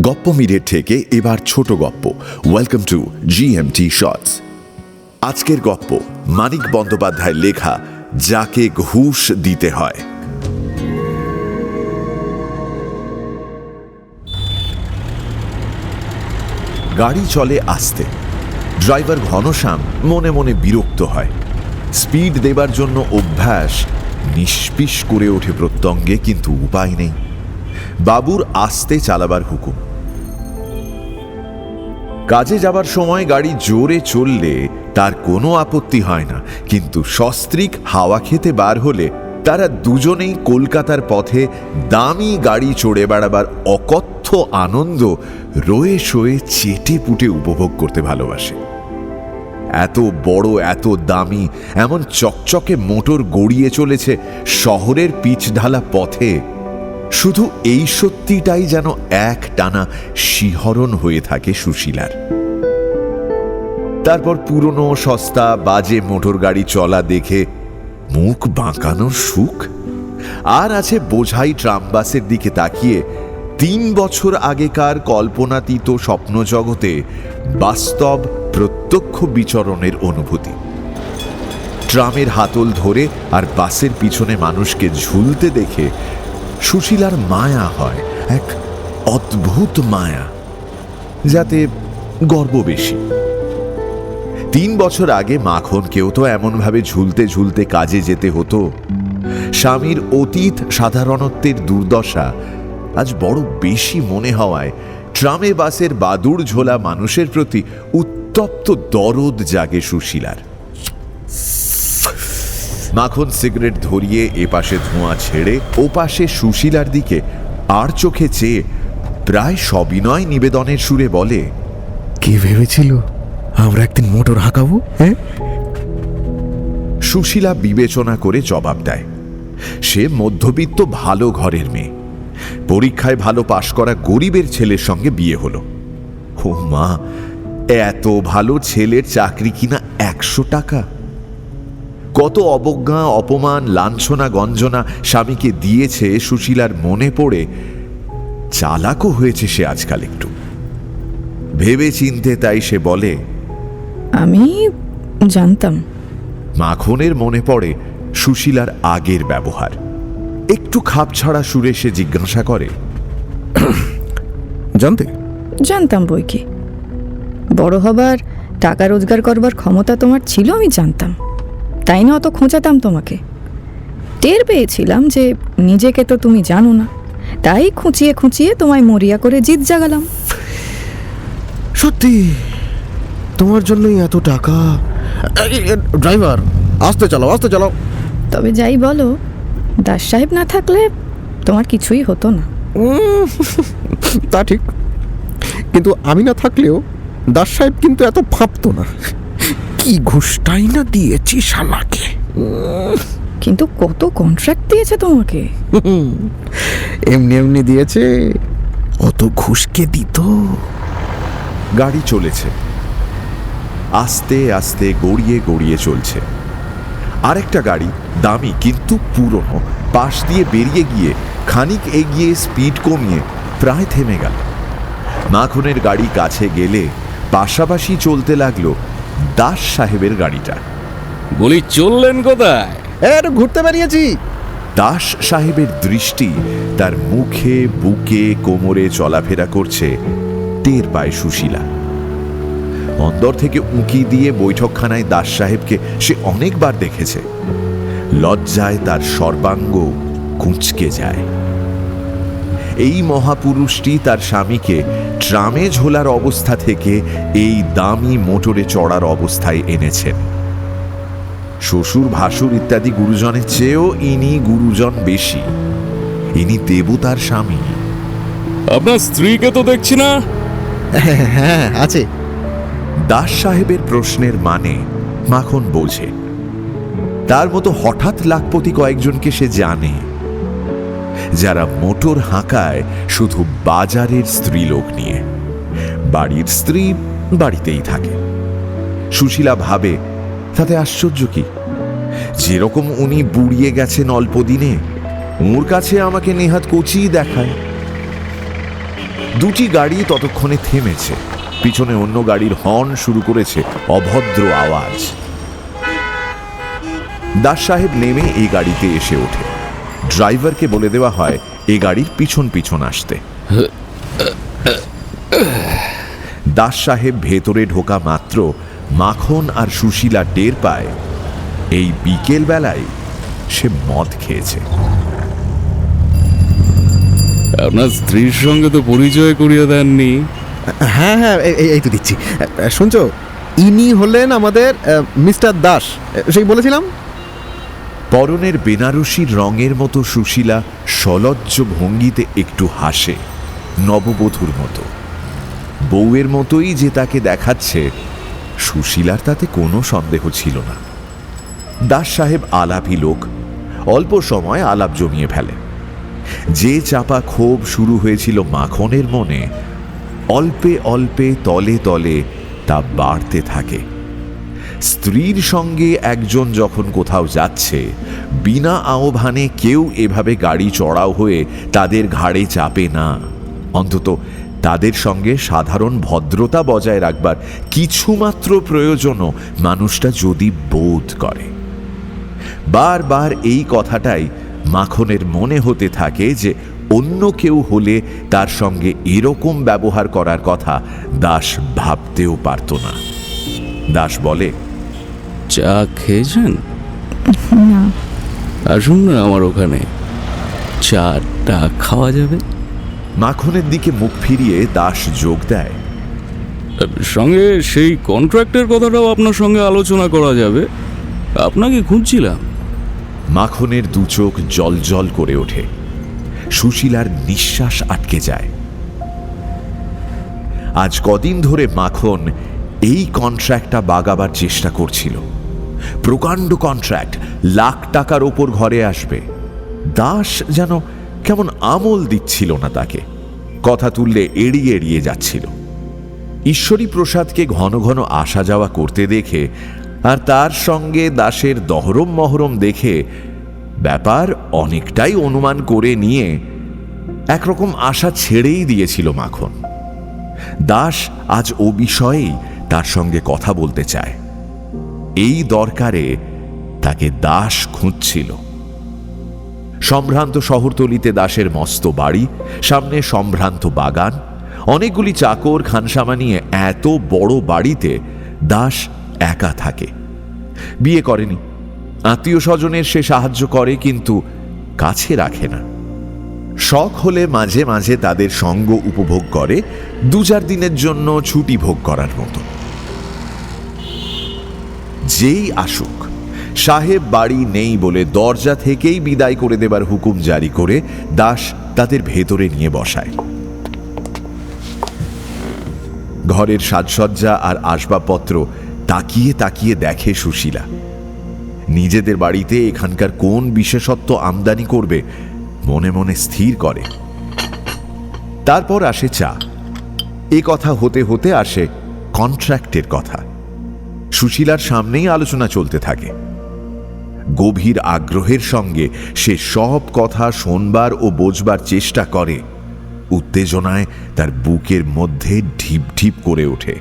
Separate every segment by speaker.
Speaker 1: গপ্প মিরের থেকে এবার ছোট গপ্প। Welcome to GMT shorts. আজকের গপ্প মানিক বন্দ্যোপাধ্যায়ের লেখা যাকে ঘুষ দিতে হয়। গাড়ি চলে আস্তে। ড্রাইভার ঘনশ্যাম মনে মনে বিরক্ত হয়। স্পিড দেবার জন্য অভ্যাস, নিষ্পিস করে ওঠে প্রত্যঙ্গে, কিন্তু উপায় নেই। বাবুর আস্তে চালাবার হুকুম। কাজে যাবার সময় গাড়ি জোরে চললে তার কোনো আপত্তি হয় না, কিন্তু সস্ত্রীক হাওয়া খেতে বার হলে তারা দুজনেই কলকাতার পথে দামি গাড়ি চড়ে বেড়াবার অকথ্য আনন্দ রয়ে শোয়ে চেটে পুটে উপভোগ করতে ভালোবাসে। এত বড়, এত দামি, এমন চকচকে মোটর গড়িয়ে চলেছে শহরের পিচঢালা পথে। শুধু এই সত্যিটাই যেন এক টানা শিহরণ হয়ে থাকে সুশীলার। তারপর পুরনো সস্তা বাজে মোটর গাড়ি চলা দেখে মুখ বাঁকানোর সুখ। আর আছে বোঝাই ট্রামবাসের দিকে তাকিয়ে 3 বছর আগেকার কল্পনাতীত স্বপ্ন জগতে বাস্তব প্রত্যক্ষ বিচরণের অনুভূতি। ট্রামের হাতল ধরে আর বাসের পিছনে মানুষকে ঝুলতে দেখে সুশীলার মায়া হয়, এক অদ্ভুত মায়া, যাতে গর্ব বেশি। 3 বছর আগে মাখনকেও তো এমনভাবে ঝুলতে ঝুলতে কাজে যেতে হতো। স্বামীর অতীত সাধারণত্বের দুর্দশা আজ বড় বেশি মনে হওয়ায় ট্রামে বাসের বাদুড় ঝোলা মানুষের প্রতি উত্তপ্ত দরদ জাগে সুশীলার। মাখন সিগারেট ধরিয়ে এপাশে ধোঁয়া ছেড়ে ওপাশে সুশীলার দিকে আর চোখে চেয়ে প্রায় সবিনয় নিবেদনের সুরে বলে,
Speaker 2: কে ভেবেছিল আমরা একদিন মোটর হাঁকাবো? হ্যাঁ,
Speaker 1: সুশীলা বিবেচনা করে জবাব দেয়, সে মধ্যবিত্ত ভালো ঘরের মেয়ে। পরীক্ষায় ভালো পাশ করা গরিবের ছেলের সঙ্গে বিয়ে হলো। ও মা, এত ভালো ছেলের চাকরি কিনা 100 টাকা! কত অবজ্ঞা, অপমান, লাঞ্ছনা গঞ্জনা স্বামীকে দিয়েছে সুশীলার মনে পড়ে। চালাকও হয়েছে সে আজকাল একটু ভেবে চিনতে। তাই সে বলে,
Speaker 3: আমি জানতাম।
Speaker 1: মাখনের মনে পড়ে সুশীলার আগের ব্যবহার। একটু খাপছাড়া সুরে সে জিজ্ঞাসা করে,
Speaker 3: জানতাম বই কি, বড় হবার, টাকা রোজগার করবার ক্ষমতা তোমার ছিল, আমি জানতাম। তাই না অত খোঁচাতাম তোমাকে। টের পেয়েছিলাম যে নিজেকে তো তুমি জানো না, তাই খুঁচিয়ে খুঁচিয়ে তোমায় মরিয়া করে জিদ জাগালাম।
Speaker 2: সত্যি তোমার জন্যই এত টাকা। ড্রাইভার, আস্তে চালাও, আস্তে চালাও।
Speaker 3: তবে যাই বলো, দাস সাহেব না থাকলে তোমার কিছুই হতো না।
Speaker 2: তা ঠিক, কিন্তু আমি না থাকলেও দাস সাহেব কিন্তু এত ফাঁপতো না। কি ঘুষটাই না দিয়েছি শালাকে।
Speaker 3: কিন্তু কত কন্ট্রাক্ট দিয়েছে তোমাকে।
Speaker 2: এমনি এমনি দিয়েছে, অত ঘুষকে দিত।
Speaker 1: গাড়ি চলেছে, আস্তে আস্তে গড়িয়ে গড়িয়ে চলছে। আরেকটা গাড়ি, দামি কিন্তু পুরনো, পাশ দিয়ে বেরিয়ে গিয়ে খানিক এগিয়ে স্পিড কমিয়ে প্রায় থেমে গেল। মাখনের গাড়ি কাছে গেলে পাশাপাশি চলতে লাগলো দাস সাহেবের গাড়িটা।
Speaker 4: বলি, চললেন কোথায়?
Speaker 2: ঘুরতে বেরিয়েছি।
Speaker 1: দাস সাহেবের দৃষ্টি তার মুখে, বুকে, কোমরে চলাফেরা করছে টের পায় সুশীলা। অন্দর থেকে উঁকি দিয়ে বৈঠকখানায় দাস সাহেবকে সে অনেকবার দেখেছে। লজ্জায় তার সর্বাঙ্গ কুঁচকে যায়। এই মহাপুরুষটি তার স্বামীকে ট্রামে ঝোলার অবস্থা থেকে এই দামি মোটরে চড়ার অবস্থায় এনেছেন। শ্বশুর, ভাসুর ইত্যাদি গুরুজনের চেয়েও ইনি গুরুজন বেশি। ইনি দেবতার স্বামী।
Speaker 4: আপনার স্ত্রীকে তো দেখছি না।
Speaker 2: হ্যাঁ, আছে।
Speaker 1: দাস সাহেবের প্রশ্নের মানে মাখন বোঝে। তার মতো হঠাৎ লাখপতি কয়েকজনকে সে জানে, যারা মোটর হাঁকায় শুধু বাজারের স্ত্রীলোক নিয়ে। বাড়ির স্ত্রী বাড়িতেই থাকে। সুশীলা ভাবে, তাতে আশ্চর্য কি? যেরকম উনি বুড়িয়ে গেছেন অল্প দিনে, ওর কাছে আমাকে নেহাত কচিই দেখায়। দুটি গাড়ি ততক্ষণে থেমেছে। পিছনে অন্য গাড়ির হর্ন শুরু করেছে অভদ্র আওয়াজ। দাস সাহেব নেমে এই গাড়িতে এসে ওঠে। ড্রাইভারকে বলে দেওয়া হয় এই গাড়ির পিছন পিছন আসতে। দাস সাহেব ভেতরে ঢোকা মাত্র মাখন আর সুশীলা টের পায় এই বিকেল বেলায় সে মদ খেয়েছে।
Speaker 4: আপনার স্ত্রীর সঙ্গে তো পরিচয় করিয়ে দেননি।
Speaker 2: হ্যাঁ হ্যাঁ, এই তো দিচ্ছি। শুনছো, ইনি হলেন আমাদের মিস্টার দাস, সেই বলেছিলাম।
Speaker 1: পরনের বেনারসির রঙের মতো সুশীলা সলজ্জ ভঙ্গিতে একটু হাসে, নববধূর মতো। বউয়ের মতোই যে তাকে দেখাচ্ছে, সুশীলার তাতে কোনো সন্দেহ ছিল না। দাস সাহেব আলাপী লোক, অল্প সময় আলাপ জমিয়ে ফেলে। যে চাপা ক্ষোভ শুরু হয়েছিল মাখনের মনে, অল্পে অল্পে তলে তলে তা বাড়তে থাকে। স্ত্রীর সঙ্গে একজন যখন কোথাও যাচ্ছে, বিনা আহ্বানে কেউ এভাবে গাড়ি চড়াও হয়ে তাদের ঘাড়ে চাপে না। অন্তত তাদের সঙ্গে সাধারণ ভদ্রতা বজায় রাখবার কিছুমাত্র প্রয়োজনও মানুষটা যদি বোধ করে। বারবার এই কথাটাই মাখনের মনে হতে থাকে যে অন্য কেউ হলে তার সঙ্গে এরকম ব্যবহার করার কথা দাস ভাবতেও পারত না। দাস বলে,
Speaker 4: চা খেয়েছেন?
Speaker 3: না।
Speaker 4: আসুন না আমার ওখানে, চাটা খাওয়া যাবে।
Speaker 1: মাখনের দিকে মুখ ফিরিয়ে দাস যোগ দেয়,
Speaker 4: সঙ্গে সেই কন্ট্রাক্টের কথাটাও আপনার সঙ্গে আলোচনা করা যাবে। আপনাকে খুঁজছিলাম।
Speaker 1: মাখনের দু চোখ জল করে ওঠে। সুশীলার নিঃশ্বাস আটকে যায়। আজ কদিন ধরে মাখন এই কন্ট্রাক্টটা বাগাবার চেষ্টা করছিল। প্রকাণ্ড কন্ট্রাক্ট, লাখ টাকার ওপর ঘরে আসবে। দাস যেন কেমন আমল দিচ্ছিল না তাকে, কথা তুললে এড়িয়ে এড়িয়ে যাচ্ছিল। ঈশ্বরী প্রসাদকে ঘন ঘন আসা যাওয়া করতে দেখে আর তার সঙ্গে দাসের দহরম মহরম দেখে ব্যাপার অনেকটাই অনুমান করে নিয়ে একরকম আশা ছেড়েই দিয়েছিল মাখন। দাস আজ ও বিষয়েই তার সঙ্গে কথা বলতে চায়। এই দরকারে তাকে দাস খুঁজছিল। সম্ভ্রান্ত শহরতলিতে দাসের মস্ত বাড়ি, সামনে সম্ভ্রান্ত বাগান, অনেকগুলি চাকর খানসামা নিয়ে এত বড় বাড়িতে দাস একা থাকে। বিয়ে করেনি, আত্মীয় স্বজনের সে সাহায্য করে, কিন্তু কাছে রাখে না। শখ হলে মাঝে মাঝে তাদের সঙ্গ উপভোগ করে, 2-4 দিনের জন্য ছুটি ভোগ করার মতো। যেই আসুক, সাহেব বাড়ি নেই বলে দরজা থেকেই বিদায় করে দেবার হুকুম জারি করে দাস তাদের ভেতরে নিয়ে বসায়। ঘরের সাজসজ্জা আর আসবাবপত্র তাকিয়ে তাকিয়ে দেখে সুশীলা। নিজেদের বাড়িতে এখানকার কোন বিশেষত্ব আমদানি করবে মনে মনে স্থির করে। তারপর আসে চা। এ কথা হতে হতে আসে কন্ট্রাক্টের কথা। সুশীলার সামনেই আলোচনা চলতে থাকে। গভীর আগ্রহের সঙ্গে সে সব কথা শোনবার ও বোঝবার চেষ্টা করে। উত্তেজনায় তার বুকের মধ্যে ঢিপ ঢিপ করে ওঠে।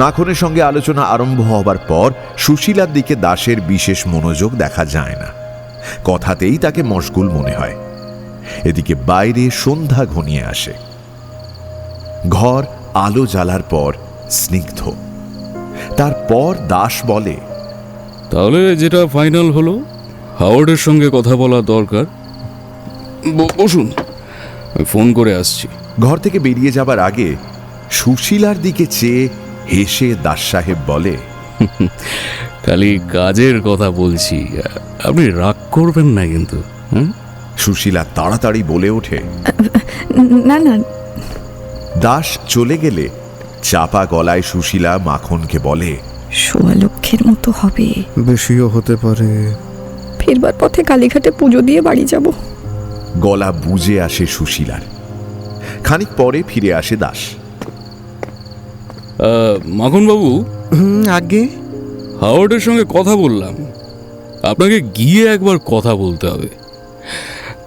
Speaker 1: মাখনের সঙ্গে আলোচনা আরম্ভ হবার পর সুশীলার দিকে দাসের বিশেষ মনোযোগ দেখা যায় না। কথাতেই তাকে মশগুল মনে হয়। এদিকে বাইরে সন্ধ্যা ঘনিয়ে আসে। ঘর আলো জ্বালার পর স্নিগ্ধ। তারপর দাস বলে,
Speaker 4: তাহলে যেটা ফাইনাল হলো, হাওয়ার্ডের সঙ্গে কথা বলা দরকার। বসুন, আমি ফোন করে আসছি।
Speaker 1: ঘর থেকে বেরিয়ে যাবার আগে সুশীলার দিকে চেয়ে হেসে দাস সাহেব বলে,
Speaker 4: খালি কাজের কথা বলছি, আপনি রাগ করবেন না কিন্তু।
Speaker 1: সুশীলা তাড়াতাড়ি বলে ওঠে।
Speaker 3: না না।
Speaker 1: দাস চলে গেলে চাপা গলায় সুশীলা মাখনকে বলে,
Speaker 3: 1.25 লক্ষের মতো হবে।
Speaker 2: বেশিও হতে পারে।
Speaker 3: ফিরবার পথে কালীঘাটে পুজো দিয়ে বাড়ি যাব।
Speaker 1: গলা বুজে আসে সুশীলার। খানিক পরে ফিরে আসে দাস।
Speaker 4: মাখনবাবু,
Speaker 2: আগে
Speaker 4: হাওয়ার্ডের সঙ্গে কথা বললাম, আপনাকে গিয়ে একবার কথা বলতে হবে।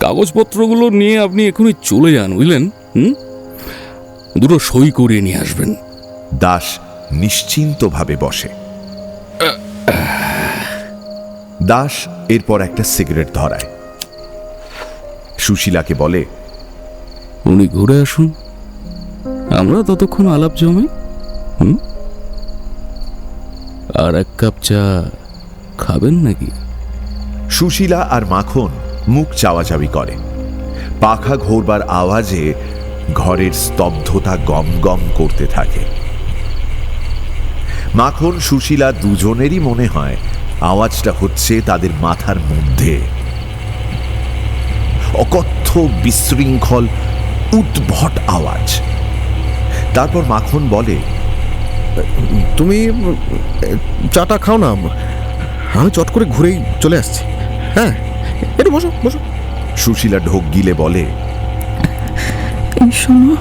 Speaker 4: কাগজপত্রগুলো নিয়ে আপনি এখনই চলে যান, বুঝলেন? দুটো সই করিয়ে নিয়ে আসবেন।
Speaker 1: দাস নিশ্চিন্তভাবে বসে। দাস এরপর একটা সিগারেট ধরায়। সুশীলাকে বলে,
Speaker 4: উনি ঘুরে আসুন, আমরা ততক্ষণ আলাপ জমাই। আর এক কাপ চা খাবেন নাকি?
Speaker 1: সুশীলা আর মাখন মুখ চাওয়াচাওয়ি করে। পাখা ঘোরবার আওয়াজে ঘরের স্তব্ধতা গম গম করতে থাকে। মাখন সুশীলা দুজনেরই মনে হয় আওয়াজটা হচ্ছে তাদের মাথার মধ্যে। অকথ্য বিশৃঙ্খল উদ্ভট আওয়াজ। তারপর মাখন বলে,
Speaker 2: তুমি চাটা খাও না, আমি চট করে ঘুরেই চলে আসছি। হ্যাঁ, একটু বসো বসো।
Speaker 1: সুশীলা ঢোক গিলে বলে,
Speaker 3: এই শোনো,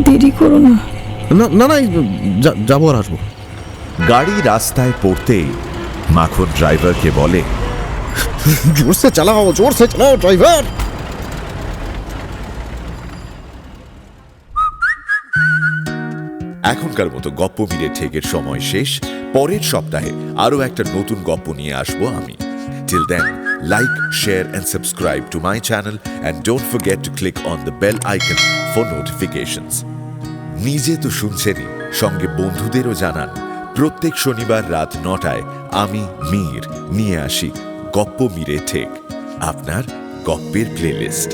Speaker 3: দেরি করো না।
Speaker 2: না না না, যাবো আর আসবো।
Speaker 1: গাড়ি রাস্তায় পড়তেই মাখন ড্রাইভারকে বলে,
Speaker 2: জোরসে চালাও ড্রাইভার।
Speaker 1: এখনকার মতো গপ্প মিলে ঠেকের সময় শেষ। পরের সপ্তাহে আরো একটা নতুন গপ্প নিয়ে আসবো আমি। Till then, like, share and subscribe to my channel and don't forget to click on the bell icon for notifications. নিজে তো শুনছেনই, সঙ্গে বন্ধুদেরও জানান। প্রত্যেক শনিবার রাত 9টায় আমি মীর নিয়ে আসি গপ্প মিরে ঠেক, আপনার গপ্পের প্লেলিস্ট।